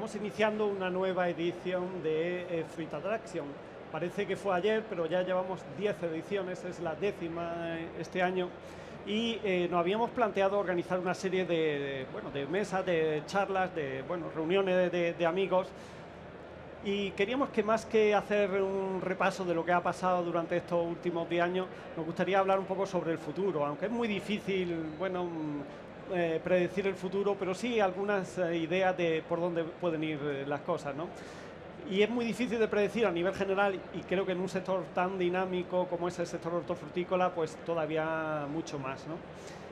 estamos iniciando una nueva edición de Fruit Attraction. Parece que fue ayer, pero ya llevamos 10 ediciones, es la 10ª este año. Y nos habíamos planteado organizar una serie de mesas, de charlas, de reuniones de amigos. Y queríamos que más que hacer un repaso de lo que ha pasado durante estos últimos 10 años, nos gustaría hablar un poco sobre el futuro, aunque es muy difícil, predecir el futuro, pero sí algunas ideas de por dónde pueden ir las cosas, ¿no? Y es muy difícil de predecir a nivel general, y creo que en un sector tan dinámico como es el sector hortofrutícola, pues todavía mucho más, ¿no?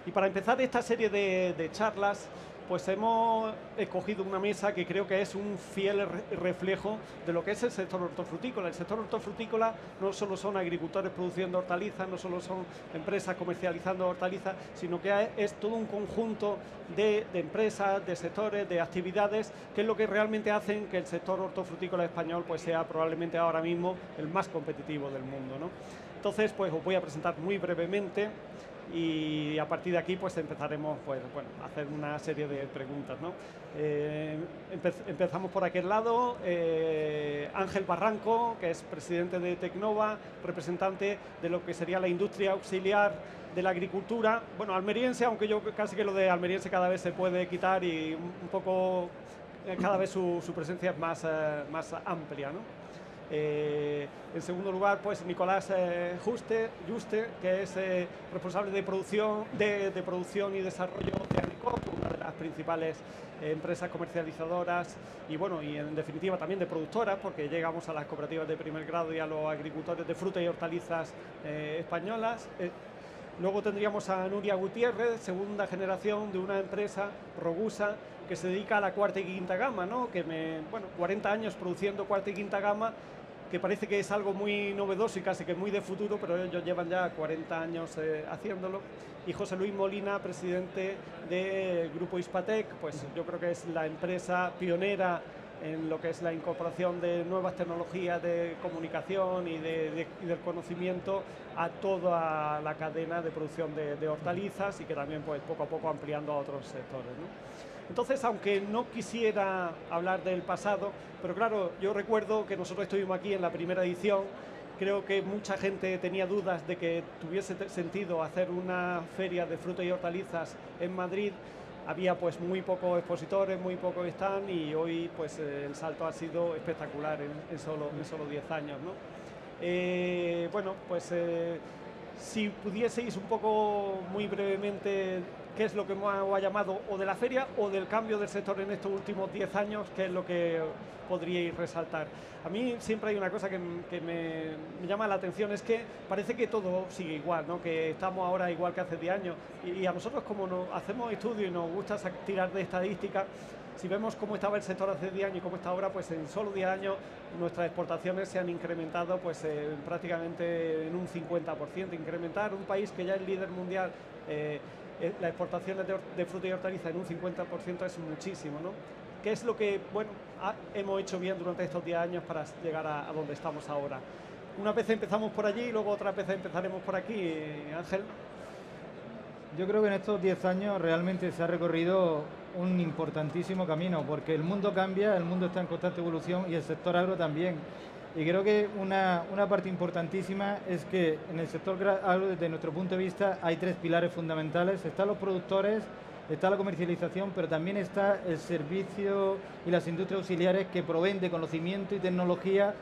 Y para empezar esta serie de charlas, pues hemos escogido una mesa que creo que es un fiel reflejo de lo que es el sector hortofrutícola. El sector hortofrutícola no solo son agricultores produciendo hortalizas, no solo son empresas comercializando hortalizas, sino que es todo un conjunto de empresas, de sectores, de actividades, que es lo que realmente hacen que el sector hortofrutícola español pues sea probablemente ahora mismo el más competitivo del mundo, ¿no? Entonces, pues os voy a presentar muy brevemente y a partir de aquí pues empezaremos a hacer una serie de preguntas, ¿no? Empezamos por aquel lado. Ángel Barranco, que es presidente de Tecnova, representante de lo que sería la industria auxiliar de la agricultura, almeriense, aunque yo casi que lo de almeriense cada vez se puede quitar y un poco cada vez su presencia es más amplia, ¿no? En segundo lugar, pues Nicolás Juste, que es responsable de producción y desarrollo de Agricop, una de las principales empresas comercializadoras y en definitiva también de productoras, porque llegamos a las cooperativas de primer grado y a los agricultores de frutas y hortalizas españolas. Luego tendríamos a Nuria Gutiérrez, segunda generación de una empresa, Rogusa, que se dedica a la cuarta y quinta gama, ¿no? 40 años produciendo cuarta y quinta gama, que parece que es algo muy novedoso y casi que muy de futuro, pero ellos llevan ya 40 años haciéndolo. Y José Luis Molina, presidente del Grupo Hispatec, pues yo creo que es la empresa pionera en lo que es la incorporación de nuevas tecnologías de comunicación y del conocimiento a toda la cadena de producción de hortalizas, y que también pues poco a poco ampliando a otros sectores, ¿no? Entonces, aunque no quisiera hablar del pasado, pero claro, yo recuerdo que nosotros estuvimos aquí en la primera edición. Creo que mucha gente tenía dudas de que tuviese sentido hacer una feria de frutas y hortalizas en Madrid. Había pues muy pocos expositores, muy pocos stand, y hoy pues el salto ha sido espectacular en solo 10 años, ¿no? Si pudieseis un poco muy brevemente qué es lo que me ha llamado o de la feria o del cambio del sector en estos últimos 10 años, qué es lo que podríais resaltar. A mí siempre hay una cosa que me llama la atención, es que parece que todo sigue igual, ¿no? Que estamos ahora igual que hace 10 años, y a nosotros, como hacemos estudios y nos gusta tirar de estadísticas, si vemos cómo estaba el sector hace 10 años y cómo está ahora, pues en solo 10 años nuestras exportaciones se han incrementado pues prácticamente en un 50%. Incrementar un país que ya es líder mundial, las exportaciones de fruta y hortaliza en un 50% es muchísimo, ¿no? ¿Qué es lo que hemos hecho bien durante estos 10 años para llegar a donde estamos ahora? Una vez empezamos por allí y luego otra vez empezaremos por aquí. Ángel. Yo creo que en estos 10 años realmente se ha recorrido un importantísimo camino, porque el mundo cambia, el mundo está en constante evolución y el sector agro también. Y creo que una parte importantísima es que en el sector agro, desde nuestro punto de vista, hay 3 pilares fundamentales. Están los productores, está la comercialización, pero también está el servicio y las industrias auxiliares que proveen de conocimiento y tecnología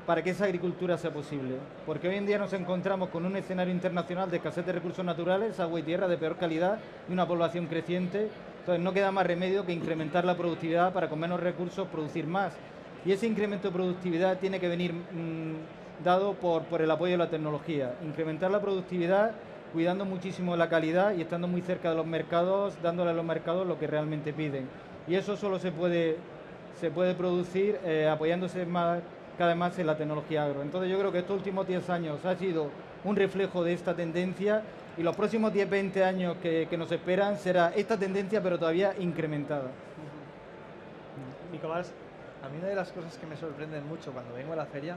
para que esa agricultura sea posible. Porque hoy en día nos encontramos con un escenario internacional de escasez de recursos naturales, agua y tierra de peor calidad y una población creciente. Entonces no queda más remedio que incrementar la productividad para con menos recursos producir más. Y ese incremento de productividad tiene que venir dado por el apoyo de la tecnología. Incrementar la productividad cuidando muchísimo la calidad y estando muy cerca de los mercados, dándole a los mercados lo que realmente piden. Y eso solo se puede producir apoyándose cada vez más en la tecnología agro. Entonces yo creo que estos últimos 10 años ha sido un reflejo de esta tendencia, y los próximos 10-20 años que nos esperan será esta tendencia, pero todavía incrementada. Nicolás. A mí una de las cosas que me sorprenden mucho cuando vengo a la feria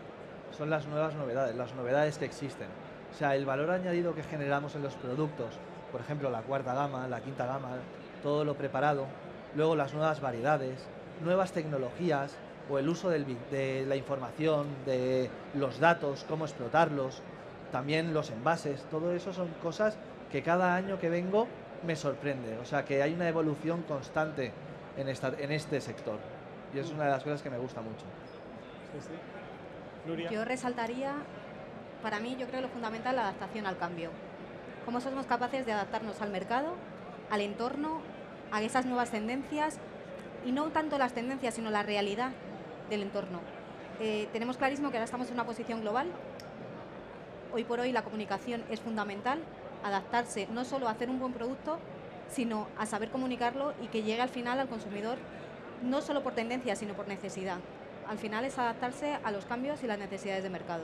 son las novedades que existen. O sea, el valor añadido que generamos en los productos, por ejemplo, la cuarta gama, la quinta gama, todo lo preparado, luego las nuevas variedades, nuevas tecnologías o el uso de la información, de los datos, cómo explotarlos, también los envases, todo eso son cosas que cada año que vengo me sorprende. O sea, que hay una evolución constante en este sector. Y es una de las cosas que me gusta mucho. Sí, sí. Nuria. Yo resaltaría, para mí, yo creo lo fundamental, la adaptación al cambio. Cómo somos capaces de adaptarnos al mercado, al entorno, a esas nuevas tendencias, y no tanto las tendencias, sino la realidad del entorno. Tenemos clarísimo que ahora estamos en una posición global. Hoy por hoy la comunicación es fundamental, adaptarse no solo a hacer un buen producto, sino a saber comunicarlo y que llegue al final al consumidor, no solo por tendencia, sino por necesidad. Al final es adaptarse a los cambios y las necesidades de mercado.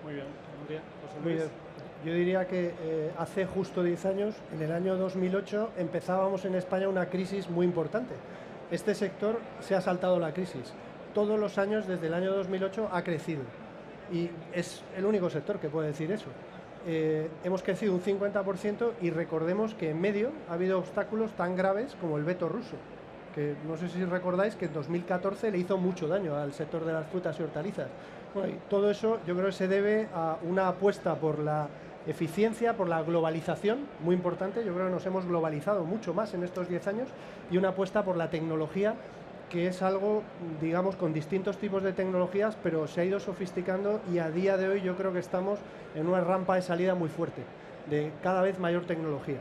Muy bien, Nuria. José Muy Luis. bien. Yo diría que hace justo 10 años, en el año 2008, empezábamos en España una crisis muy importante. Este sector se ha saltado la crisis. Todos los años, desde el año 2008, ha crecido. Y es el único sector que puede decir eso. Hemos crecido un 50% y recordemos que en medio ha habido obstáculos tan graves como el veto ruso, que no sé si recordáis que en 2014 le hizo mucho daño al sector de las frutas y hortalizas. Bueno, y todo eso yo creo que se debe a una apuesta por la eficiencia, por la globalización, muy importante. Yo creo que nos hemos globalizado mucho más en estos 10 años, y una apuesta por la tecnología, que es algo, digamos, con distintos tipos de tecnologías, pero se ha ido sofisticando, y a día de hoy yo creo que estamos en una rampa de salida muy fuerte, de cada vez mayor tecnología.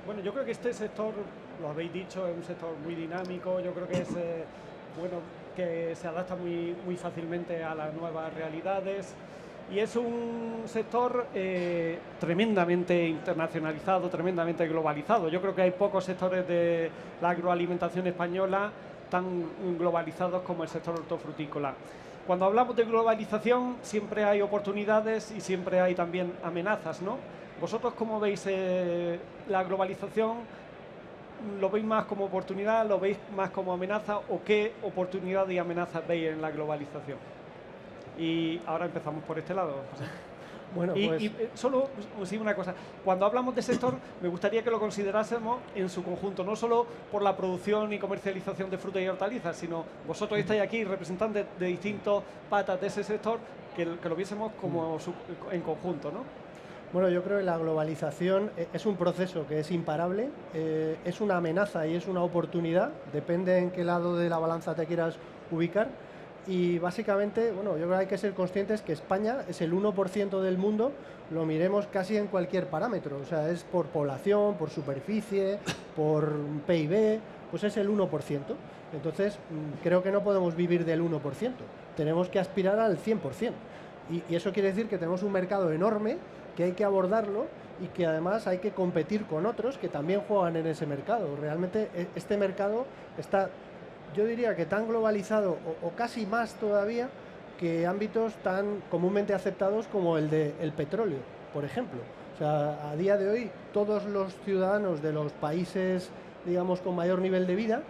Bueno, yo creo que este sector, lo habéis dicho, es un sector muy dinámico. Yo creo que es bueno, que se adapta muy fácilmente a las nuevas realidades, y es un sector tremendamente internacionalizado, tremendamente globalizado. Yo creo que hay pocos sectores de la agroalimentación española tan globalizados como el sector hortofrutícola. Cuando hablamos de globalización siempre hay oportunidades y siempre hay también amenazas, ¿no? ¿Vosotros cómo veis la globalización? ¿Lo veis más como oportunidad? ¿Lo veis más como amenaza? ¿O qué oportunidad y amenazas veis en la globalización? Y ahora empezamos por este lado, José. Bueno, pues... Solo sí, una cosa, cuando hablamos de sector me gustaría que lo considerásemos en su conjunto, no solo por la producción y comercialización de frutas y hortalizas, sino vosotros estáis aquí representantes de distintas patas de ese sector, que lo viésemos como en conjunto, ¿no? Bueno, yo creo que la globalización es un proceso que es imparable, es una amenaza y es una oportunidad, depende en qué lado de la balanza te quieras ubicar. Y básicamente, bueno, yo creo que hay que ser conscientes que España es el 1% del mundo, lo miremos casi en cualquier parámetro, o sea, es por población, por superficie, por PIB, pues es el 1%. Entonces, creo que no podemos vivir del 1%, tenemos que aspirar al 100%. Y eso quiere decir que tenemos un mercado enorme, que hay que abordarlo, y que además hay que competir con otros que también juegan en ese mercado. Realmente este mercado está, yo diría que tan globalizado o casi más todavía que ámbitos tan comúnmente aceptados como el del petróleo, por ejemplo. O sea, a día de hoy todos los ciudadanos de los países, digamos, con mayor nivel de vida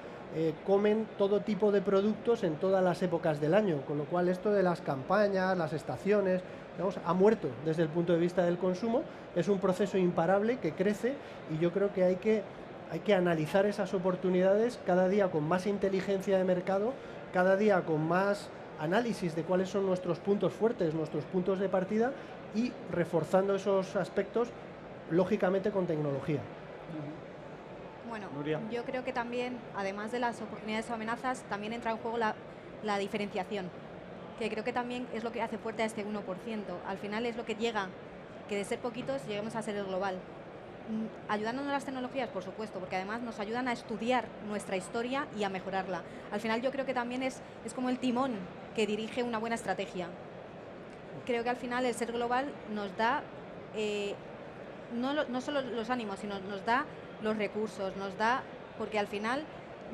comen todo tipo de productos en todas las épocas del año, con lo cual esto de las campañas, las estaciones, digamos, ha muerto desde el punto de vista del consumo. Es un proceso imparable que crece, y yo creo que hay que analizar esas oportunidades cada día con más inteligencia de mercado, cada día con más análisis de cuáles son nuestros puntos fuertes, nuestros puntos de partida, y reforzando esos aspectos, lógicamente con tecnología. Bueno, Nuria. yo creo que también, además de las oportunidades o amenazas, también entra en juego la diferenciación, que creo que también es lo que hace fuerte a este 1%. Al final es lo que llega, que de ser poquitos lleguemos a ser el global. Ayudándonos las tecnologías, por supuesto, porque además nos ayudan a estudiar nuestra historia y a mejorarla. Al final yo creo que también es como el timón que dirige una buena estrategia. Creo que al final el ser global nos da no solo los ánimos, sino nos da los recursos, nos da, porque al final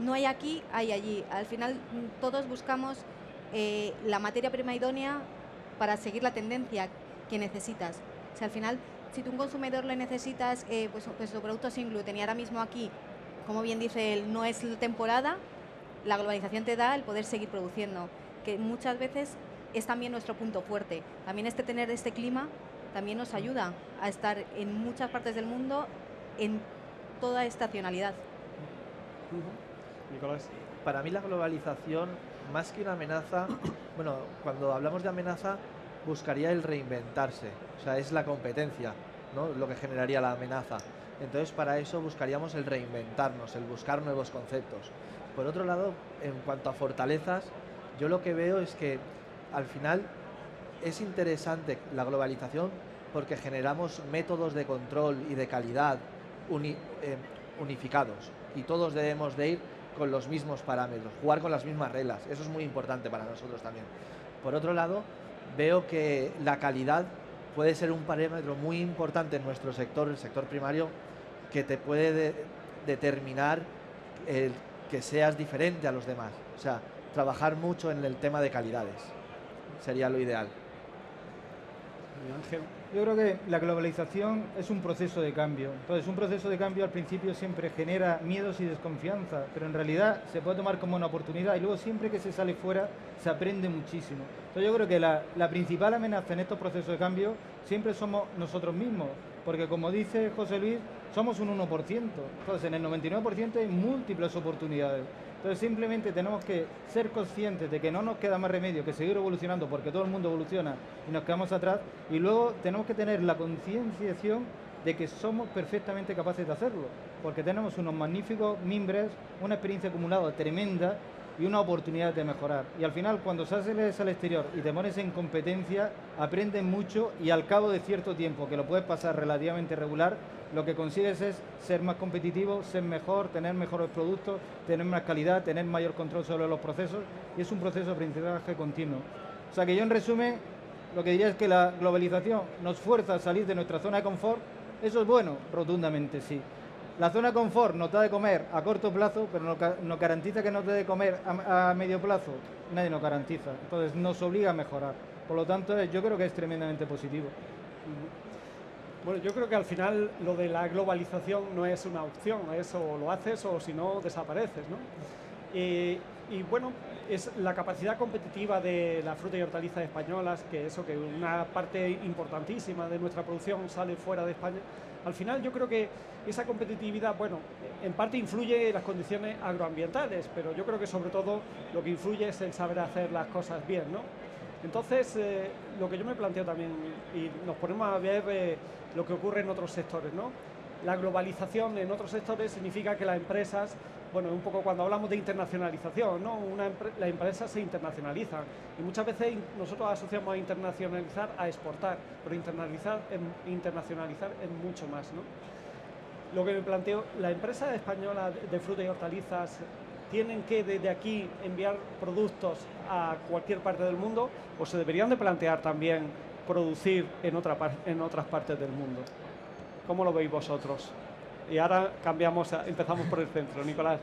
no hay aquí, hay allí. Al final todos buscamos la materia prima idónea para seguir la tendencia que necesitas. O sea, al final, si tú un consumidor le necesitas, pues tu producto sin gluten, y ahora mismo aquí, como bien dice él, no es temporada, la globalización te da el poder seguir produciendo, que muchas veces es también nuestro punto fuerte. También tener este clima también nos ayuda a estar en muchas partes del mundo en toda estacionalidad. Nicolás. Para mí la globalización, más que una amenaza, bueno, cuando hablamos de amenaza, buscaría el reinventarse. O sea, es la competencia, ¿no?, lo que generaría la amenaza. Entonces, para eso buscaríamos el reinventarnos, el buscar nuevos conceptos. Por otro lado, en cuanto a fortalezas, yo lo que veo es que al final es interesante la globalización porque generamos métodos de control y de calidad unificados, y todos debemos de ir con los mismos parámetros, jugar con las mismas reglas. Eso es muy importante para nosotros también. Por otro lado, veo que la calidad puede ser un parámetro muy importante en nuestro sector, el sector primario, que te puede determinar que seas diferente a los demás. O sea, trabajar mucho en el tema de calidades sería lo ideal. Ángel. Yo creo que la globalización es un proceso de cambio. Entonces, un proceso de cambio al principio siempre genera miedos y desconfianza, pero en realidad se puede tomar como una oportunidad y luego siempre que se sale fuera se aprende muchísimo. Entonces, yo creo que la principal amenaza en estos procesos de cambio siempre somos nosotros mismos, porque como dice José Luis, somos un 1%. Entonces, en el 99% hay múltiples oportunidades. Entonces, simplemente tenemos que ser conscientes de que no nos queda más remedio que seguir evolucionando, porque todo el mundo evoluciona y nos quedamos atrás, y luego tenemos que tener la concienciación de que somos perfectamente capaces de hacerlo, porque tenemos unos magníficos mimbres, una experiencia acumulada tremenda y una oportunidad de mejorar. Y al final, cuando sales al exterior y te pones en competencia, aprendes mucho, y al cabo de cierto tiempo, que lo puedes pasar relativamente regular, lo que consigues es ser más competitivo, ser mejor, tener mejores productos, tener más calidad, tener mayor control sobre los procesos, y es un proceso de aprendizaje continuo. O sea que yo, en resumen, lo que diría es que la globalización nos fuerza a salir de nuestra zona de confort. ¿Eso es bueno? Rotundamente sí. La zona de confort nos da de comer a corto plazo, pero nos garantiza que nos dé de comer a medio plazo. Nadie nos garantiza. Entonces nos obliga a mejorar. Por lo tanto, yo creo que es tremendamente positivo. Bueno, yo creo que al final lo de la globalización no es una opción, es o lo haces o si no desapareces, ¿no? Y bueno, es la capacidad competitiva de las frutas y hortalizas españolas, que eso, que una parte importantísima de nuestra producción sale fuera de España. Al final yo creo que esa competitividad, bueno, en parte influye en las condiciones agroambientales, pero yo creo que sobre todo lo que influye es el saber hacer las cosas bien, ¿no? Entonces, lo que yo me planteo también, y nos ponemos a ver lo que ocurre en otros sectores, ¿no? La globalización en otros sectores significa que las empresas, bueno, un poco cuando hablamos de internacionalización, ¿no? Las empresas se internacionalizan, y muchas veces nosotros asociamos a internacionalizar a exportar, pero internacionalizar es mucho más, ¿no? Lo que me planteo, las empresas españolas de frutas y hortalizas tienen que desde aquí enviar productos a cualquier parte del mundo, o se deberían de plantear también producir en otras partes del mundo. ¿Cómo lo veis vosotros? Y ahora empezamos por el centro. Nicolás.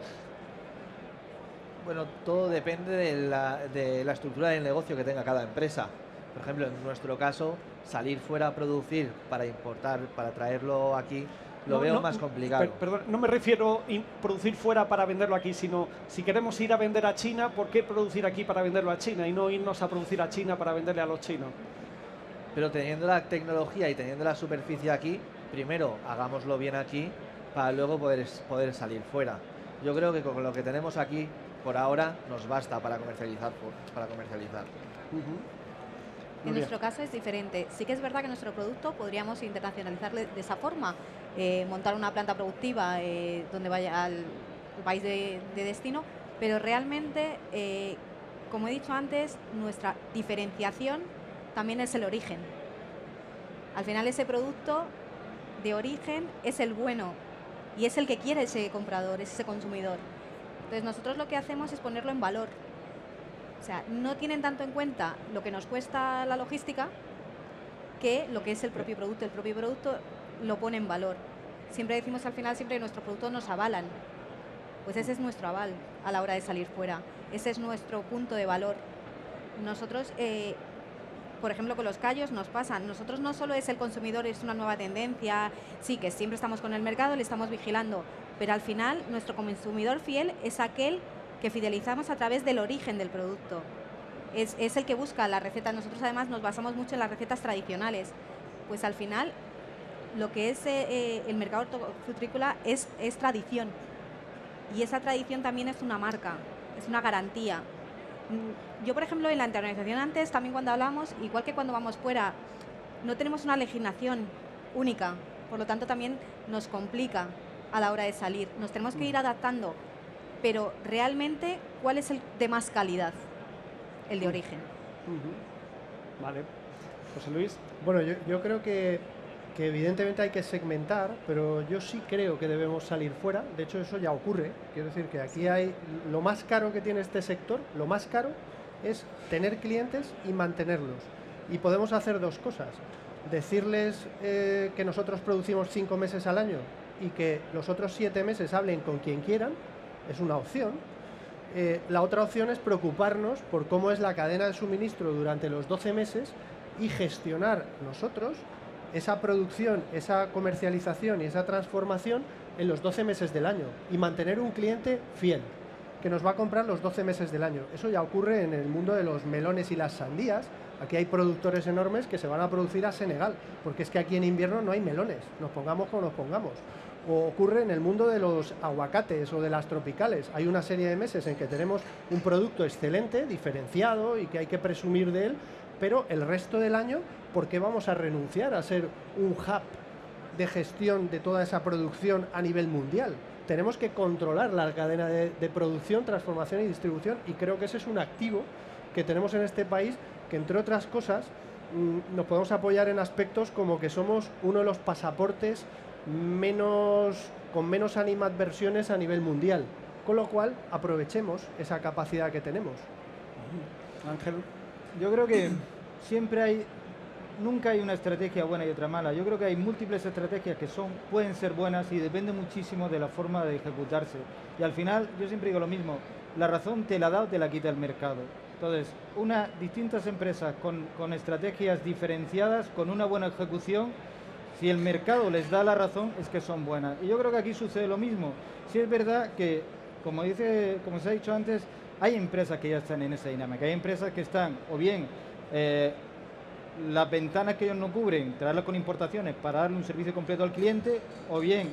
Bueno, todo depende de la estructura del negocio que tenga cada empresa. Por ejemplo, en nuestro caso, salir fuera a producir para importar, para traerlo aquí, lo veo más complicado. Perdón, no me refiero a producir fuera para venderlo aquí, sino si queremos ir a vender a China, ¿por qué producir aquí para venderlo a China y no irnos a producir a China para venderle a los chinos? Pero teniendo la tecnología y teniendo la superficie aquí, primero hagámoslo bien aquí para luego poder salir fuera. Yo creo que con lo que tenemos aquí, por ahora, nos basta para comercializar. En nuestro caso es diferente. Sí que es verdad que nuestro producto podríamos internacionalizarlo de esa forma, montar una planta productiva donde vaya al país de destino, pero realmente, como he dicho antes, nuestra diferenciación también es el origen. Al final, ese producto de origen es el bueno y es el que quiere ese comprador, ese consumidor. Entonces, nosotros lo que hacemos es ponerlo en valor. O sea, no tienen tanto en cuenta lo que nos cuesta la logística que lo que es el propio producto. El propio producto lo pone en valor. Siempre decimos al final, siempre nuestros productos nos avalan. Pues ese es nuestro aval a la hora de salir fuera. Ese es nuestro punto de valor. Nosotros, por ejemplo, con los callos nos pasa. Nosotros no solo es el consumidor, es una nueva tendencia. Sí, que siempre estamos con el mercado, le estamos vigilando. Pero al final, nuestro consumidor fiel es aquel que fidelizamos a través del origen del producto. Es el que busca la receta. Nosotros además nos basamos mucho en las recetas tradicionales. Pues al final lo que es el mercado hortofrutícola es tradición. Y esa tradición también es una marca, es una garantía. Yo, por ejemplo, en la internacionalización antes, también cuando hablamos, igual que cuando vamos fuera, no tenemos una legislación única, por lo tanto también nos complica a la hora de salir. Nos tenemos que ir adaptando, pero realmente, ¿cuál es el de más calidad? El de origen. Vale. José Luis. Bueno, yo creo que evidentemente hay que segmentar, pero yo sí creo que debemos salir fuera. De hecho, eso ya ocurre. Quiero decir que aquí hay lo más caro que tiene este sector, lo más caro es tener clientes y mantenerlos. Y podemos hacer dos cosas. Decirles que nosotros producimos 5 meses al año y que los otros 7 meses hablen con quien quieran, es una opción. La otra opción es preocuparnos por cómo es la cadena de suministro durante los 12 meses y gestionar nosotros esa producción, esa comercialización y esa transformación en los 12 meses del año y mantener un cliente fiel que nos va a comprar los 12 meses del año. Eso ya ocurre en el mundo de los melones y las sandías. Aquí hay productores enormes que se van a producir a Senegal, porque es que aquí en invierno no hay melones, nos pongamos como nos pongamos. O ocurre en el mundo de los aguacates o de las tropicales. Hay una serie de meses en que tenemos un producto excelente, diferenciado y que hay que presumir de él, pero el resto del año, ¿por qué vamos a renunciar a ser un hub de gestión de toda esa producción a nivel mundial? Tenemos que controlar la cadena de producción, transformación y distribución, y creo que ese es un activo que tenemos en este país, que entre otras cosas nos podemos apoyar en aspectos como que somos uno de los pasaportes con menos animadversiones a nivel mundial, con lo cual aprovechemos esa capacidad que tenemos. Ángel. Yo creo que nunca hay una estrategia buena y otra mala. Yo creo que hay múltiples estrategias que pueden ser buenas y depende muchísimo de la forma de ejecutarse. Y al final, yo siempre digo lo mismo, la razón te la da o te la quita el mercado. Entonces, distintas empresas con estrategias diferenciadas, con una buena ejecución, si el mercado les da la razón, es que son buenas. Y yo creo que aquí sucede lo mismo. Sí es verdad que, como se ha dicho antes, hay empresas que ya están en esa dinámica. Hay empresas que están, o bien, las ventanas que ellos no cubren, traerlas con importaciones para darle un servicio completo al cliente, o bien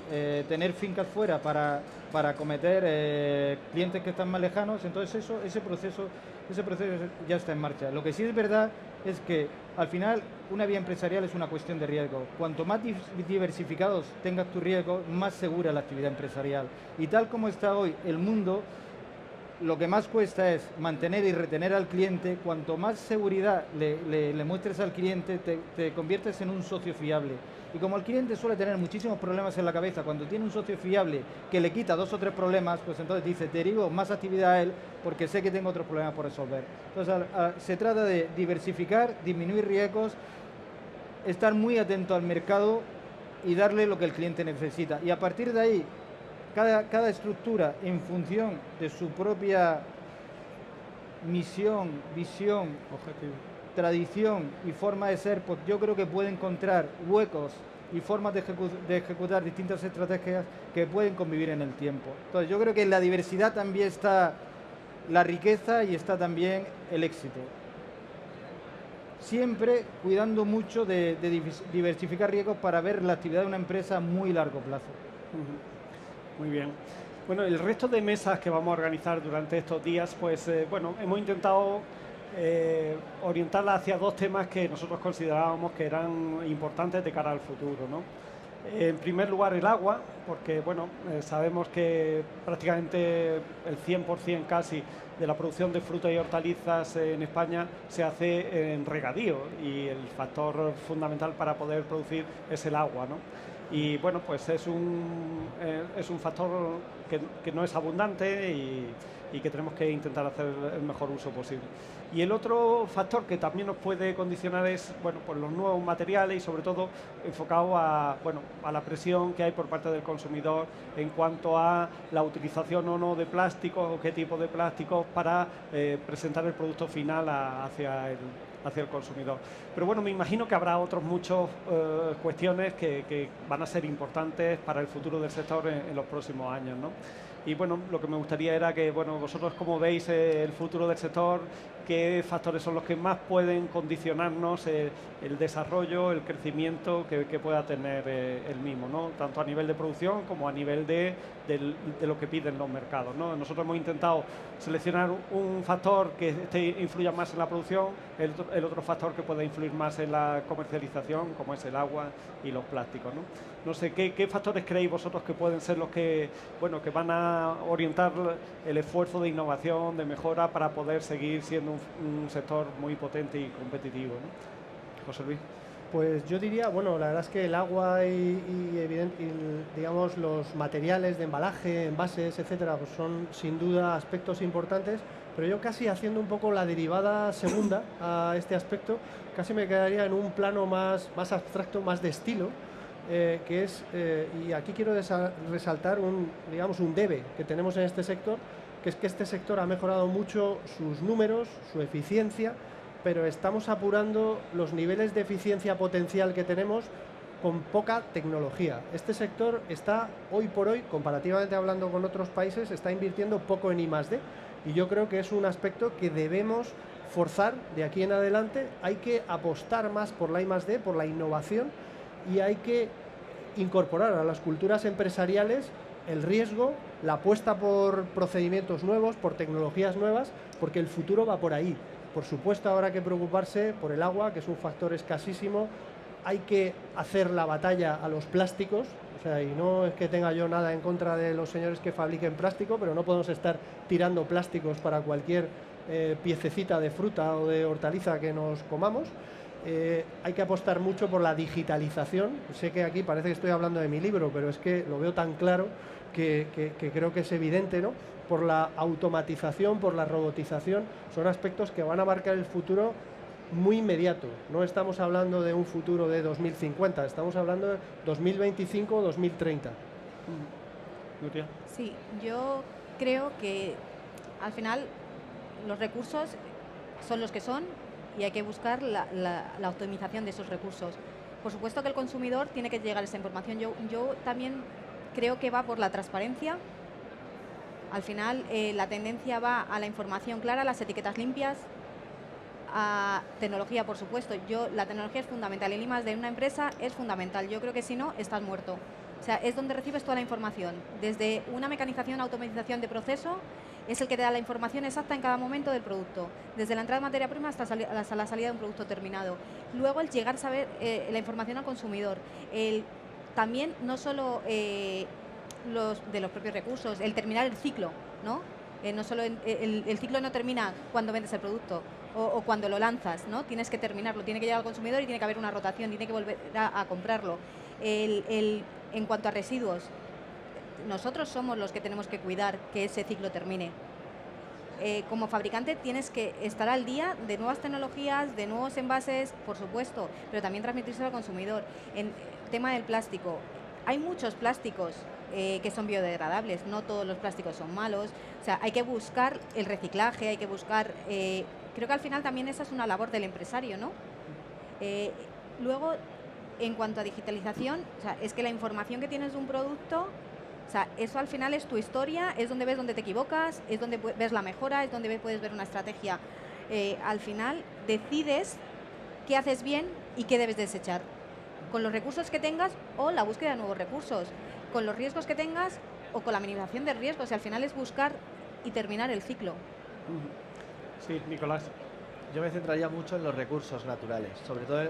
tener fincas fuera para acometer clientes que están más lejanos. Entonces ese proceso ya está en marcha. Lo que sí es verdad es que al final una vía empresarial es una cuestión de riesgo. Cuanto más diversificados tengas tu riesgo, más segura es la actividad empresarial. Y tal como está hoy el mundo, lo que más cuesta es mantener y retener al cliente. Cuanto más seguridad le muestres al cliente, te conviertes en un socio fiable. Y como el cliente suele tener muchísimos problemas en la cabeza, cuando tiene un socio fiable que le quita 2 o 3 problemas, pues entonces dice, derivo más actividad a él porque sé que tengo otros problemas por resolver. Entonces se trata de diversificar, disminuir riesgos, estar muy atento al mercado y darle lo que el cliente necesita. Y a partir de ahí, cada estructura, en función de su propia misión, visión, Objetivo, tradición y forma de ser, pues yo creo que puede encontrar huecos y formas de ejecutar distintas estrategias que pueden convivir en el tiempo. Entonces yo creo que en la diversidad también está la riqueza y está también el éxito. Siempre cuidando mucho de diversificar riesgos para ver la actividad de una empresa a muy largo plazo. Muy bien. Bueno, el resto de mesas que vamos a organizar durante estos días, pues bueno, hemos intentado orientarla hacia 2 temas que nosotros considerábamos que eran importantes de cara al futuro, ¿no? En primer lugar, el agua, porque bueno, sabemos que prácticamente el 100% casi de la producción de frutas y hortalizas en España se hace en regadío y el factor fundamental para poder producir es el agua, ¿no? Y bueno, pues es un factor que no es abundante y que tenemos que intentar hacer el mejor uso posible. Y el otro factor que también nos puede condicionar es, bueno, pues los nuevos materiales y sobre todo enfocado a la presión que hay por parte del consumidor en cuanto a la utilización o no de plásticos o qué tipo de plásticos para presentar el producto final hacia el consumidor. Pero bueno, me imagino que habrá otros muchos cuestiones que van a ser importantes para el futuro del sector en los próximos años, ¿no? Y bueno, lo que me gustaría era que, bueno, vosotros como veis el futuro del sector, qué factores son los que más pueden condicionarnos el desarrollo, el crecimiento que pueda tener el mismo, ¿no? Tanto a nivel de producción como a nivel de lo que piden los mercados, ¿no? Nosotros hemos intentado seleccionar un factor que influya más en la producción, el otro factor que pueda influir más en la comercialización, como es el agua y los plásticos, ¿no? No sé, ¿qué factores creéis vosotros que pueden ser los que, bueno, que van a orientar el esfuerzo de innovación, de mejora, para poder seguir siendo un sector muy potente y competitivo, ¿no? José Luis. Pues yo diría, bueno, la verdad es que el agua y digamos los materiales de embalaje, envases, etcétera, pues son sin duda aspectos importantes, pero yo casi haciendo un poco la derivada segunda a este aspecto, casi me quedaría en un plano más abstracto, más de estilo, que es, y aquí quiero resaltar digamos, un debe que tenemos en este sector, que es que este sector ha mejorado mucho sus números, su eficiencia, pero estamos apurando los niveles de eficiencia potencial que tenemos con poca tecnología. Este sector está, hoy por hoy, comparativamente hablando con otros países, está invirtiendo poco en I+D, y yo creo que es un aspecto que debemos forzar de aquí en adelante. Hay que apostar más por la I+D, por la innovación, y hay que incorporar a las culturas empresariales el riesgo, la apuesta por procedimientos nuevos, por tecnologías nuevas, porque el futuro va por ahí. Por supuesto, habrá que preocuparse por el agua, que es un factor escasísimo. Hay que hacer la batalla a los plásticos, o sea, y no es que tenga yo nada en contra de los señores que fabriquen plástico, pero no podemos estar tirando plásticos para cualquier piececita de fruta o de hortaliza que nos comamos. Hay que apostar mucho por la digitalización. Sé que aquí parece que estoy hablando de mi libro, pero es que lo veo tan claro que creo que es evidente, ¿no? Por la automatización, por la robotización, son aspectos que van a marcar el futuro muy inmediato. No estamos hablando de un futuro de 2050, estamos hablando de 2025 o 2030. Nuria. Sí, yo creo que al final los recursos son los que son y hay que buscar la optimización de esos recursos. Por supuesto que el consumidor tiene que llegar a esa información. Yo también creo que va por la transparencia. Al final la tendencia va a la información clara, a las etiquetas limpias, a tecnología, por supuesto. La tecnología es fundamental. El I+D de una empresa es fundamental. Yo creo que si no, estás muerto. O sea, es donde recibes toda la información. Desde una mecanización, automatización de proceso, es el que te da la información exacta en cada momento del producto. Desde la entrada de materia prima hasta la salida de un producto terminado. Luego, el llegar a saber la información al consumidor. También, no solo de los propios recursos, el terminar el ciclo, ¿no? No solo el ciclo no termina cuando vendes el producto o cuando lo lanzas, ¿no? Tienes que terminarlo, tiene que llegar al consumidor y tiene que haber una rotación, tiene que volver a comprarlo. En cuanto a residuos, nosotros somos los que tenemos que cuidar que ese ciclo termine. Como fabricante tienes que estar al día de nuevas tecnologías, de nuevos envases, por supuesto, pero también transmitírselo al consumidor. En tema del plástico, hay muchos plásticos que son biodegradables, no todos los plásticos son malos. O sea, hay que buscar el reciclaje, hay que buscar... creo que al final también esa es una labor del empresario, ¿no? Luego, en cuanto a digitalización, o sea, es que la información que tienes de un producto, o sea, eso al final es tu historia, es donde ves dónde te equivocas, es donde ves la mejora, es donde puedes ver una estrategia. Al final decides qué haces bien y qué debes desechar, con los recursos que tengas o la búsqueda de nuevos recursos, con los riesgos que tengas o con la minimización de riesgos. Y al final es buscar y terminar el ciclo. Sí, Nicolás. Yo me centraría mucho en los recursos naturales, sobre todo,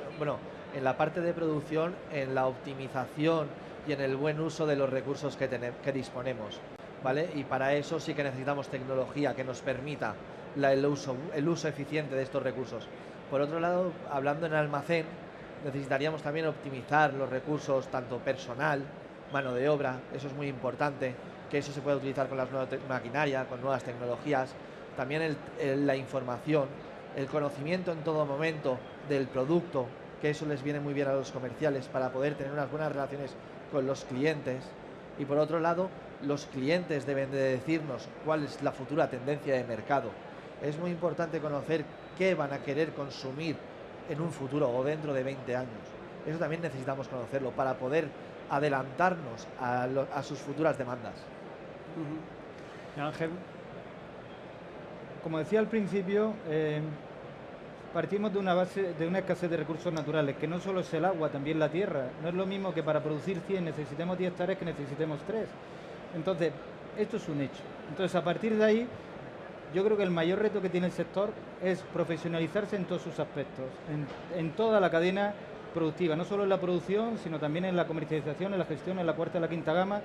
en la parte de producción, en la optimización y en el buen uso de los recursos que disponemos, ¿vale? Y para eso sí que necesitamos tecnología que nos permita el uso eficiente de estos recursos. Por otro lado, hablando en almacén, necesitaríamos también optimizar los recursos, tanto personal, mano de obra, eso es muy importante, que eso se pueda utilizar con las nuevas maquinarias, con nuevas tecnologías. También la información, el conocimiento en todo momento del producto, que eso les viene muy bien a los comerciales para poder tener unas buenas relaciones con los clientes. Y por otro lado, los clientes deben de decirnos cuál es la futura tendencia de mercado. Es muy importante conocer qué van a querer consumir en un futuro o dentro de 20 años. Eso también necesitamos conocerlo para poder adelantarnos a sus futuras demandas. Ángel. como decía al principio, partimos de una base, de una escasez de recursos naturales, que no solo es el agua, también la tierra. No es lo mismo que para producir 100 necesitemos 10 hectáreas que necesitemos 3. Entonces, esto es un hecho. Entonces, a partir de ahí, yo creo que el mayor reto que tiene el sector es profesionalizarse en todos sus aspectos, en toda la cadena productiva, no solo en la producción, sino también en la comercialización, en la gestión, en la cuarta y la quinta gama,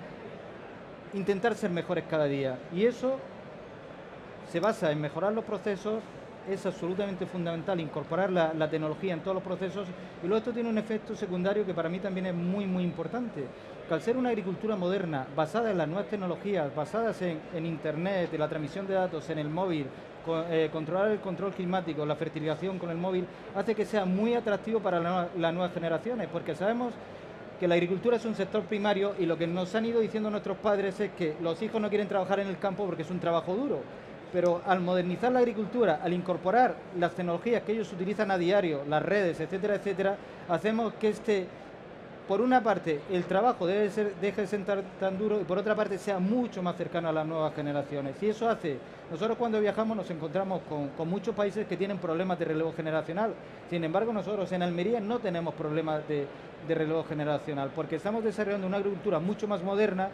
intentar ser mejores cada día. Y eso se basa en mejorar los procesos. Es absolutamente fundamental incorporar la tecnología en todos los procesos, y luego esto tiene un efecto secundario que para mí también es muy importante, que al ser una agricultura moderna, basada en las nuevas tecnologías, basadas en Internet, en la transmisión de datos, en el móvil, controlar el control climático, la fertilización con el móvil, hace que sea muy atractivo para las nuevas generaciones, porque sabemos que la agricultura es un sector primario, y lo que nos han ido diciendo nuestros padres es que los hijos no quieren trabajar en el campo porque es un trabajo duro. Pero al modernizar la agricultura, al incorporar las tecnologías que ellos utilizan a diario, las redes, etcétera, etcétera, hacemos que por una parte, el trabajo deje de ser tan duro, y por otra parte sea mucho más cercano a las nuevas generaciones. Y eso hace, nosotros cuando viajamos nos encontramos con muchos países que tienen problemas de relevo generacional. Sin embargo, nosotros en Almería no tenemos problemas de relevo generacional, porque estamos desarrollando una agricultura mucho más moderna,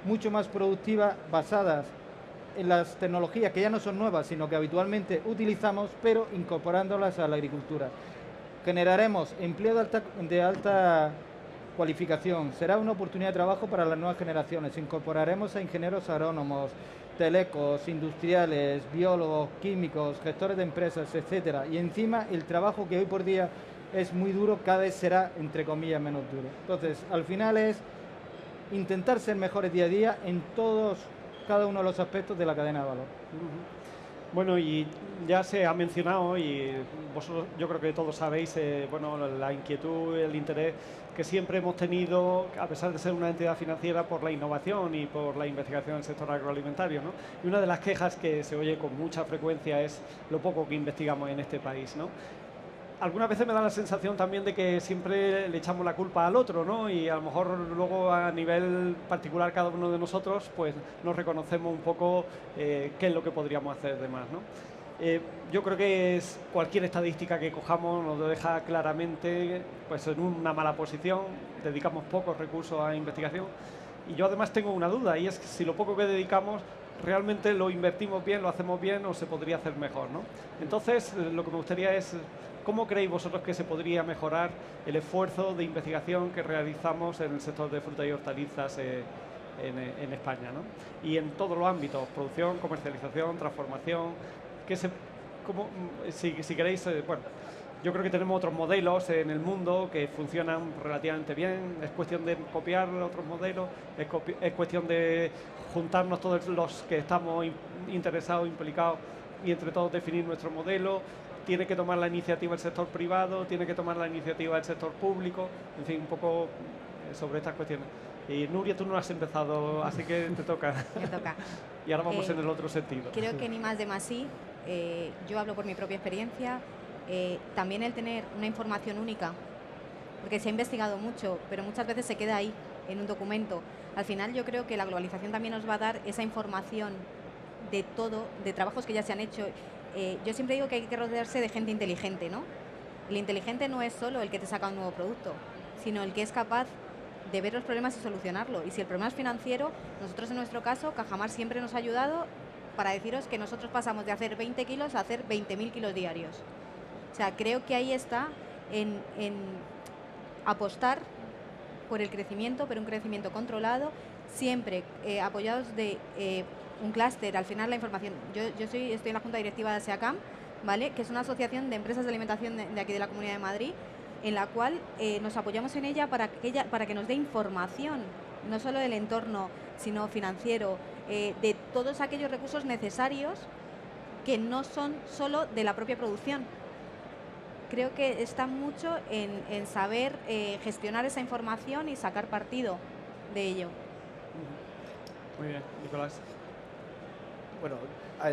mucho más productiva, basadas en las tecnologías que ya no son nuevas, sino que habitualmente utilizamos, pero incorporándolas a la agricultura. Generaremos empleo de alta cualificación, será una oportunidad de trabajo para las nuevas generaciones, incorporaremos a ingenieros agrónomos, telecos, industriales, biólogos, químicos, gestores de empresas, etcétera. Y encima el trabajo, que hoy por día es muy duro, cada vez será, entre comillas, menos duro. Entonces, al final es intentar ser mejores día a día en cada uno de los aspectos de la cadena de valor. Bueno, y ya se ha mencionado, y vosotros yo creo que todos sabéis, bueno, la inquietud, el interés que siempre hemos tenido, a pesar de ser una entidad financiera, por la innovación y por la investigación en el sector agroalimentario, ¿no? Y una de las quejas que se oye con mucha frecuencia es lo poco que investigamos en este país, ¿no? Algunas veces me da la sensación también de que siempre le echamos la culpa al otro, ¿no? Y a lo mejor luego a nivel particular cada uno de nosotros pues nos reconocemos un poco qué es lo que podríamos hacer de más, ¿no? Yo creo que cualquier estadística que cojamos nos deja claramente pues en una mala posición, dedicamos pocos recursos a investigación, y yo además tengo una duda, y es que si lo poco que dedicamos realmente lo invertimos bien, lo hacemos bien, o se podría hacer mejor, ¿no? Entonces, lo que me gustaría es, ¿cómo creéis vosotros que se podría mejorar el esfuerzo de investigación que realizamos en el sector de frutas y hortalizas en España, ¿no? Y en todos los ámbitos, producción, comercialización, transformación, si queréis, bueno, yo creo que tenemos otros modelos en el mundo que funcionan relativamente bien, es cuestión de copiar otros modelos, es cuestión de juntarnos todos los que estamos interesados, implicados, y entre todos definir nuestro modelo. Tiene que tomar la iniciativa el sector privado, tiene que tomar la iniciativa el sector público, en fin, un poco sobre estas cuestiones. Y Nuria, tú no has empezado, así que te toca. Me toca. Y ahora vamos en el otro sentido. Creo que ni más de más sí. Yo hablo por mi propia experiencia. También el tener una información única, porque se ha investigado mucho, pero muchas veces se queda ahí, en un documento. Al final yo creo que la globalización también nos va a dar esa información de todo, de trabajos que ya se han hecho. Yo siempre digo que hay que rodearse de gente inteligente, ¿no? El inteligente no es solo el que te saca un nuevo producto, sino el que es capaz de ver los problemas y solucionarlo. Y si el problema es financiero, nosotros en nuestro caso, Cajamar siempre nos ha ayudado para deciros que nosotros pasamos de hacer 20 kilos a hacer 20.000 kilos diarios. O sea, creo que ahí está en apostar por el crecimiento, pero un crecimiento controlado, siempre apoyados de un clúster. Al final la información, yo estoy en la Junta Directiva de SEACAM, ¿vale? Que es una asociación de empresas de alimentación de aquí de la Comunidad de Madrid, en la cual nos apoyamos en ella para que nos dé información, no solo del entorno, sino financiero, de todos aquellos recursos necesarios que no son solo de la propia producción. Creo que está mucho en saber gestionar esa información y sacar partido de ello. Muy bien, Nicolás. Bueno,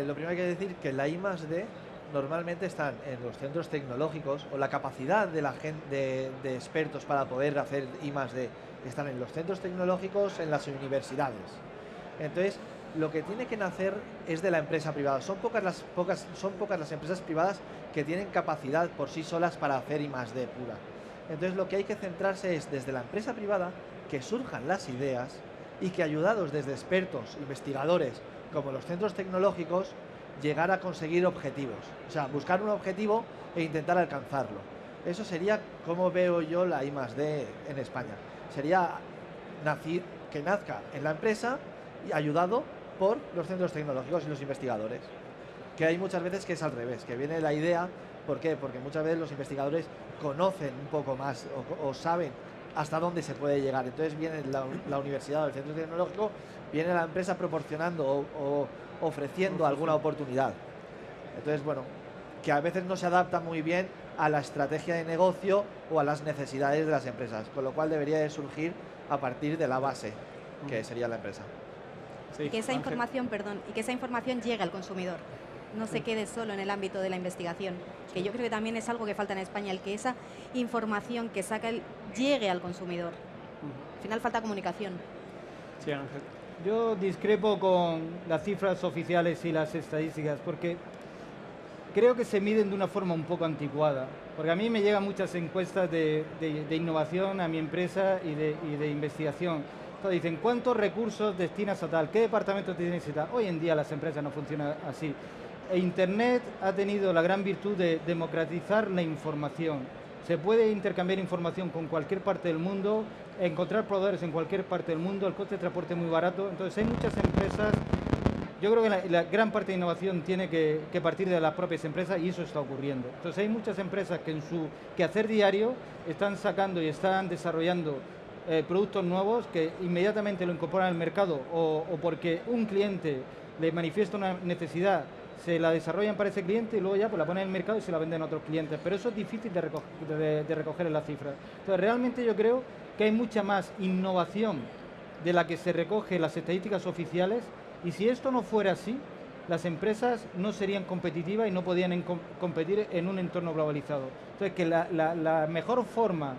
lo primero hay que decir que la I+D normalmente están en los centros tecnológicos, o la capacidad de la gente, de expertos para poder hacer I+D, están en los centros tecnológicos, en las universidades. Entonces, lo que tiene que nacer es de la empresa privada. Son pocas las empresas privadas que tienen capacidad por sí solas para hacer I+D pura. Entonces lo que hay que centrarse es desde la empresa privada que surjan las ideas y que, ayudados desde expertos, investigadores, como los centros tecnológicos, llegar a conseguir objetivos. O sea, buscar un objetivo e intentar alcanzarlo. Eso sería como veo yo la I+D en España. Sería que nazca en la empresa y ayudado por los centros tecnológicos y los investigadores. Que hay muchas veces que es al revés, que viene la idea. ¿Por qué? Porque muchas veces los investigadores conocen un poco más o saben hasta dónde se puede llegar. Entonces viene la universidad o el centro tecnológico, viene la empresa proporcionando o ofreciendo alguna oportunidad. Entonces, bueno, que a veces no se adapta muy bien a la estrategia de negocio o a las necesidades de las empresas, con lo cual debería de surgir a partir de la base, que sería la empresa. Sí, Y que esa Ángel. información llegue al consumidor, no se quede solo en el ámbito de la investigación, que yo creo que también es algo que falta en España, el que esa información que saca llegue al consumidor. Al final falta comunicación. Sí, Ángel. Yo discrepo con las cifras oficiales y las estadísticas, porque creo que se miden de una forma un poco anticuada. Porque a mí me llegan muchas encuestas de innovación a mi empresa y de investigación. Entonces dicen, ¿cuántos recursos destinas a tal? ¿Qué departamento tienes y tal? Hoy en día las empresas no funcionan así. Internet ha tenido la gran virtud de democratizar la información. Se puede intercambiar información con cualquier parte del mundo, encontrar proveedores en cualquier parte del mundo, el coste de transporte es muy barato. Entonces hay muchas empresas, yo creo que la gran parte de innovación tiene que partir de las propias empresas y eso está ocurriendo. Entonces hay muchas empresas que en su quehacer diario están sacando y están desarrollando productos nuevos que inmediatamente lo incorporan al mercado o porque un cliente le manifiesta una necesidad, se la desarrollan para ese cliente y luego ya pues la ponen en el mercado y se la venden a otros clientes. Pero eso es difícil de recoger en las cifras. Entonces realmente yo creo que hay mucha más innovación de la que se recoge en las estadísticas oficiales, y si esto no fuera así, las empresas no serían competitivas y no podían competir en un entorno globalizado. Entonces que la mejor forma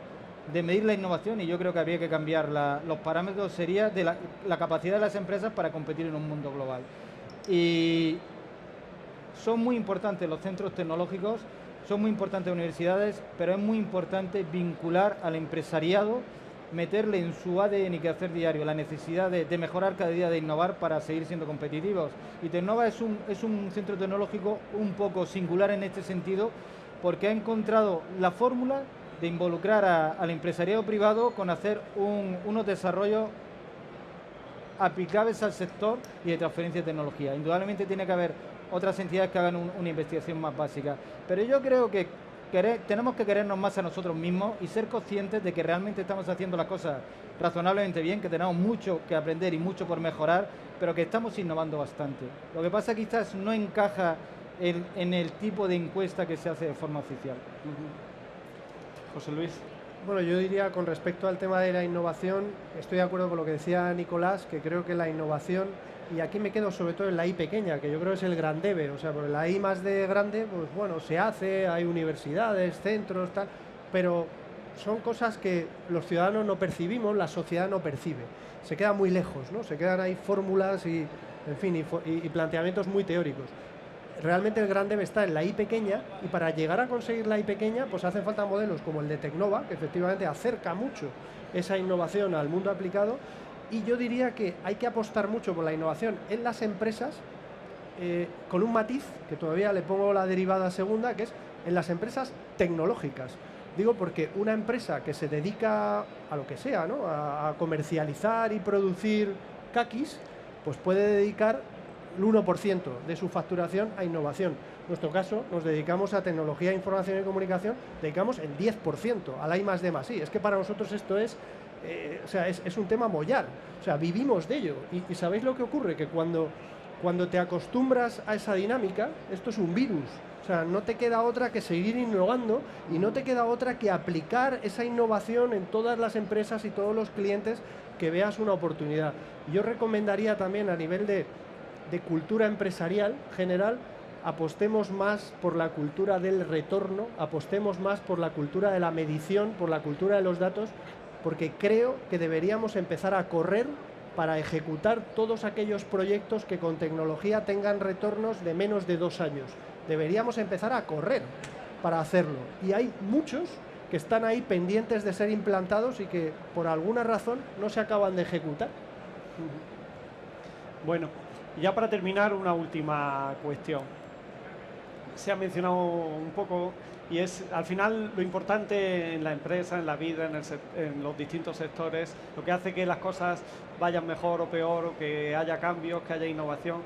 de medir la innovación, y yo creo que habría que cambiar los parámetros, sería de la capacidad de las empresas para competir en un mundo global. Y son muy importantes los centros tecnológicos, son muy importantes las universidades, pero es muy importante vincular al empresariado, meterle en su ADN y quehacer diario la necesidad de mejorar cada día, de innovar para seguir siendo competitivos. Y Tecnova es un centro tecnológico un poco singular en este sentido, porque ha encontrado la fórmula de involucrar al empresariado privado con hacer unos desarrollos aplicables al sector y de transferencia de tecnología. Indudablemente tiene que haber otras entidades que hagan una investigación más básica, pero yo creo que tenemos que querernos más a nosotros mismos y ser conscientes de que realmente estamos haciendo las cosas razonablemente bien, que tenemos mucho que aprender y mucho por mejorar, pero que estamos innovando bastante. Lo que pasa quizás no encaja en el tipo de encuesta que se hace de forma oficial. José Luis. Bueno, yo diría con respecto al tema de la innovación, estoy de acuerdo con lo que decía Nicolás, que creo que la innovación, y aquí me quedo sobre todo en la I pequeña, que yo creo que es el gran debe, o sea, por la I más de grande, pues bueno, se hace, hay universidades, centros, tal, pero son cosas que los ciudadanos no percibimos, la sociedad no percibe, se queda muy lejos, ¿no? Se quedan ahí fórmulas y, en fin, y planteamientos muy teóricos. Realmente el gran debe está en la I pequeña, y para llegar a conseguir la I pequeña pues hacen falta modelos como el de Tecnova, que efectivamente acerca mucho esa innovación al mundo aplicado, y yo diría que hay que apostar mucho por la innovación en las empresas, con un matiz que todavía le pongo la derivada segunda, que es en las empresas tecnológicas. Digo porque una empresa que se dedica a lo que sea, ¿no? a comercializar y producir caquis, pues puede dedicar el 1% de su facturación a innovación. En nuestro caso, nos dedicamos a tecnología, información y comunicación, dedicamos el 10% a la I+D+I. Es que para nosotros esto es un tema mollar, o sea, vivimos de ello. Y ¿sabéis lo que ocurre? Que cuando te acostumbras a esa dinámica, esto es un virus. O sea, no te queda otra que seguir innovando y no te queda otra que aplicar esa innovación en todas las empresas y todos los clientes que veas una oportunidad. Yo recomendaría también a nivel de cultura empresarial general, apostemos más por la cultura del retorno, apostemos más por la cultura de la medición, por la cultura de los datos, porque creo que deberíamos empezar a correr para ejecutar todos aquellos proyectos que con tecnología tengan retornos de menos de 2 años. Deberíamos empezar a correr para hacerlo. Y hay muchos que están ahí pendientes de ser implantados y que por alguna razón no se acaban de ejecutar. Bueno, ya para terminar, una última cuestión. Se ha mencionado un poco, y es al final lo importante en la empresa, en la vida, en los distintos sectores, lo que hace que las cosas vayan mejor o peor, o que haya cambios, que haya innovación,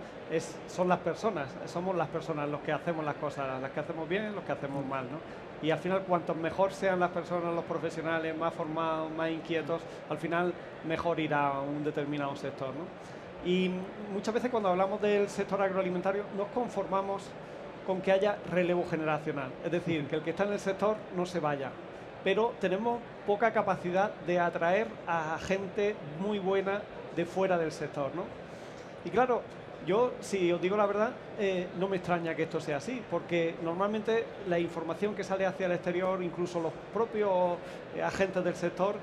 son las personas. Somos las personas los que hacemos las cosas, las que hacemos bien, los que hacemos mal, ¿no? Y al final, cuanto mejor sean las personas, los profesionales, más formados, más inquietos, al final mejor irá un determinado sector, ¿no? Y muchas veces cuando hablamos del sector agroalimentario nos conformamos con que haya relevo generacional, es decir, que el que está en el sector no se vaya, pero tenemos poca capacidad de atraer a gente muy buena de fuera del sector, ¿no? Y claro, yo, si os digo la verdad, no me extraña que esto sea así, porque normalmente la información que sale hacia el exterior, incluso los propios agentes del sector,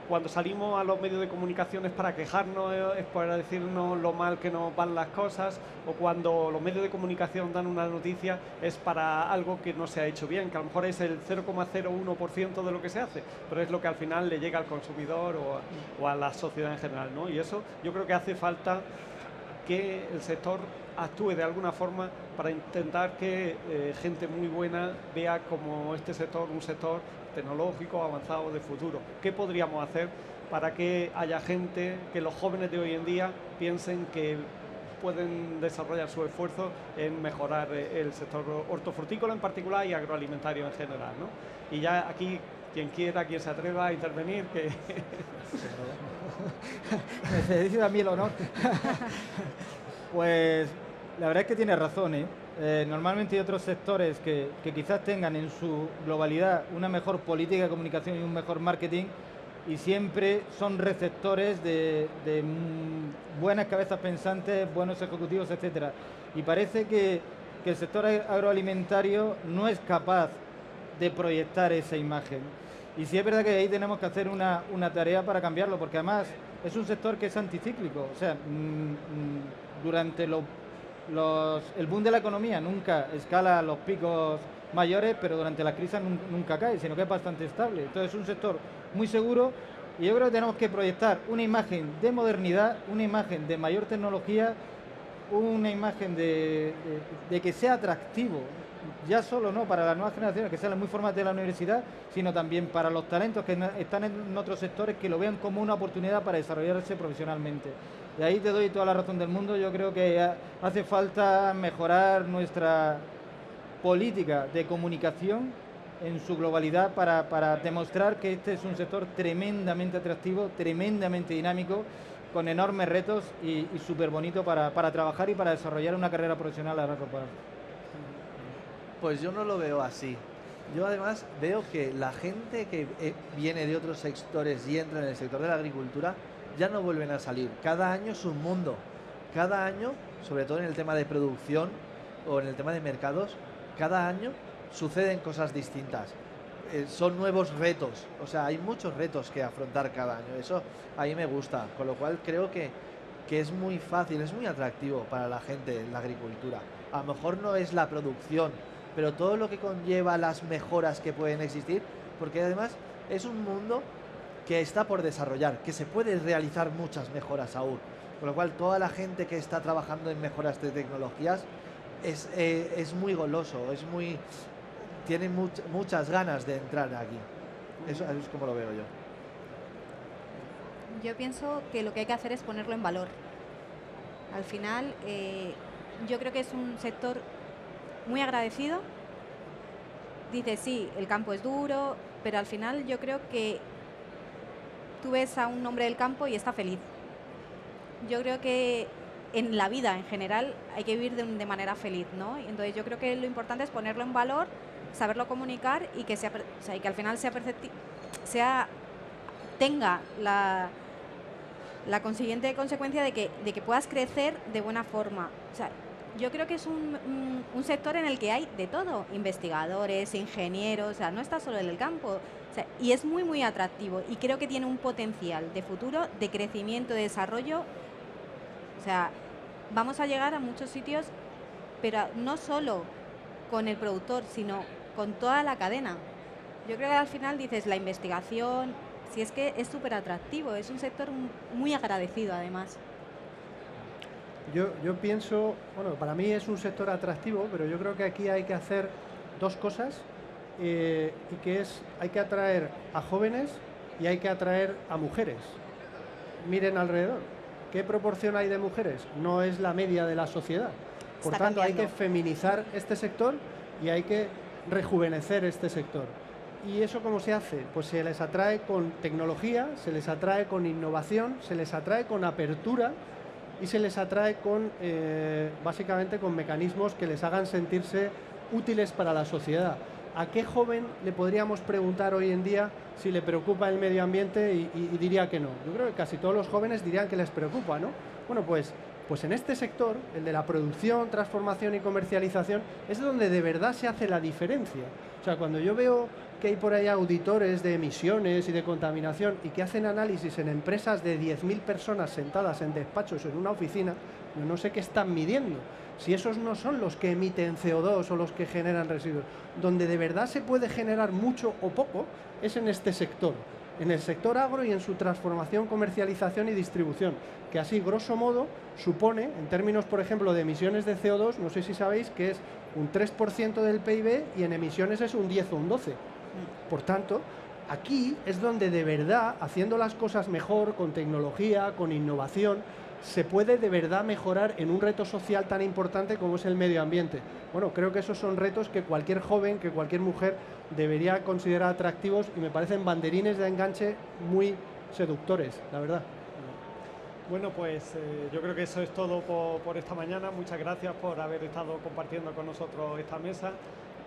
cuando salimos a los medios de comunicación es para quejarnos, es para decirnos lo mal que nos van las cosas, o cuando los medios de comunicación dan una noticia es para algo que no se ha hecho bien, que a lo mejor es el 0,01% de lo que se hace, pero es lo que al final le llega al consumidor o a la sociedad en general, ¿no? Y eso yo creo que hace falta que el sector actúe de alguna forma para intentar que gente muy buena vea como este sector un sector tecnológico, avanzado, de futuro. ¿Qué podríamos hacer para que haya gente, que los jóvenes de hoy en día piensen que pueden desarrollar su esfuerzo en mejorar el sector hortofrutícola en particular y agroalimentario en general, ¿no? Y ya aquí, quien quiera, quien se atreva a intervenir, que... Me cede a mí el honor. Pues la verdad es que tiene razón, ¿eh? Normalmente hay otros sectores que quizás tengan en su globalidad una mejor política de comunicación y un mejor marketing, y siempre son receptores de buenas cabezas pensantes, buenos ejecutivos, etcétera. Y parece que el sector agroalimentario no es capaz de proyectar esa imagen. Y sí es verdad que ahí tenemos que hacer una tarea para cambiarlo, porque además es un sector que es anticíclico. O sea, durante el boom de la economía nunca escala los picos mayores, pero durante la crisis nunca cae, sino que es bastante estable. Entonces es un sector muy seguro, y yo creo que tenemos que proyectar una imagen de modernidad, una imagen de mayor tecnología, una imagen de que sea atractivo, ya solo no para las nuevas generaciones que salen muy formadas de la universidad, sino también para los talentos que están en otros sectores, que lo vean como una oportunidad para desarrollarse profesionalmente. Y ahí te doy toda la razón del mundo. Yo creo que hace falta mejorar nuestra política de comunicación en su globalidad para demostrar que este es un sector tremendamente atractivo, tremendamente dinámico, con enormes retos y súper bonito para trabajar y para desarrollar una carrera profesional a largo plazo. Pues yo no lo veo así. Yo además veo que la gente que viene de otros sectores y entra en el sector de la agricultura ya no vuelven a salir. Cada año es un mundo. Cada año, sobre todo en el tema de producción o en el tema de mercados, cada año suceden cosas distintas. Son nuevos retos. O sea, hay muchos retos que afrontar cada año. Eso a mí me gusta. Con lo cual creo que es muy fácil, es muy atractivo para la gente en la agricultura. A lo mejor no es la producción, pero todo lo que conlleva las mejoras que pueden existir, porque además es un mundo que está por desarrollar, que se puede realizar muchas mejoras aún. Con lo cual toda la gente que está trabajando en mejoras de tecnologías es muy goloso, tiene muchas ganas de entrar aquí. Eso es como lo veo yo. Yo pienso que lo que hay que hacer es ponerlo en valor. Al final, yo creo que es un sector muy agradecido. Dice, sí, el campo es duro, pero al final yo creo que tú ves a un hombre del campo y está feliz. Yo creo que en la vida en general hay que vivir de manera feliz, ¿no? Y entonces yo creo que lo importante es ponerlo en valor, saberlo comunicar y que y que al final tenga la consiguiente consecuencia de que puedas crecer de buena forma. O sea, Yo creo que es un sector en el que hay de todo, investigadores, ingenieros, o sea, no está solo en el campo. O sea, y es muy, muy atractivo y creo que tiene un potencial de futuro, de crecimiento, de desarrollo. O sea, vamos a llegar a muchos sitios, pero no solo con el productor, sino con toda la cadena. Yo creo que al final dices la investigación, si es que es súper atractivo, es un sector muy agradecido además. Yo pienso, bueno, para mí es un sector atractivo, pero yo creo que aquí hay que hacer dos cosas, y que es, hay que atraer a jóvenes y hay que atraer a mujeres. Miren alrededor, ¿qué proporción hay de mujeres? No es la media de la sociedad. Por Está tanto, hay que cambiando. feminizar este sector y hay que rejuvenecer este sector. ¿Y eso cómo se hace? Pues se les atrae con tecnología, se les atrae con innovación, se les atrae con apertura y se les atrae con, básicamente, con mecanismos que les hagan sentirse útiles para la sociedad. ¿A qué joven le podríamos preguntar hoy en día si le preocupa el medio ambiente y diría que no? Yo creo que casi todos los jóvenes dirían que les preocupa, ¿no? Bueno, pues en este sector, el de la producción, transformación y comercialización, es donde de verdad se hace la diferencia. O sea, cuando yo veo que hay por ahí auditores de emisiones y de contaminación y que hacen análisis en empresas de 10.000 personas sentadas en despachos en una oficina, yo no sé qué están midiendo. Si esos no son los que emiten CO2 o los que generan residuos. Donde de verdad se puede generar mucho o poco es en este sector, en el sector agro y en su transformación, comercialización y distribución, que así, grosso modo, supone, en términos, por ejemplo, de emisiones de CO2, no sé si sabéis que es un 3% del PIB y en emisiones es un 10 o un 12. Por tanto, aquí es donde de verdad, haciendo las cosas mejor, con tecnología, con innovación, se puede de verdad mejorar en un reto social tan importante como es el medio ambiente. Bueno, creo que esos son retos que cualquier joven, que cualquier mujer debería considerar atractivos y me parecen banderines de enganche muy seductores, la verdad. Bueno, pues yo creo que eso es todo por esta mañana. Muchas gracias por haber estado compartiendo con nosotros esta mesa.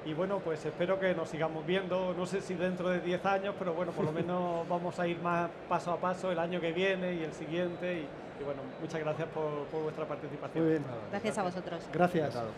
Y bueno, pues espero que nos sigamos viendo, no sé si dentro de 10 años, pero bueno, por lo menos vamos a ir más paso a paso el año que viene y el siguiente. Y bueno, muchas gracias por vuestra participación. Muy bien. Gracias a vosotros. Gracias. Encantado.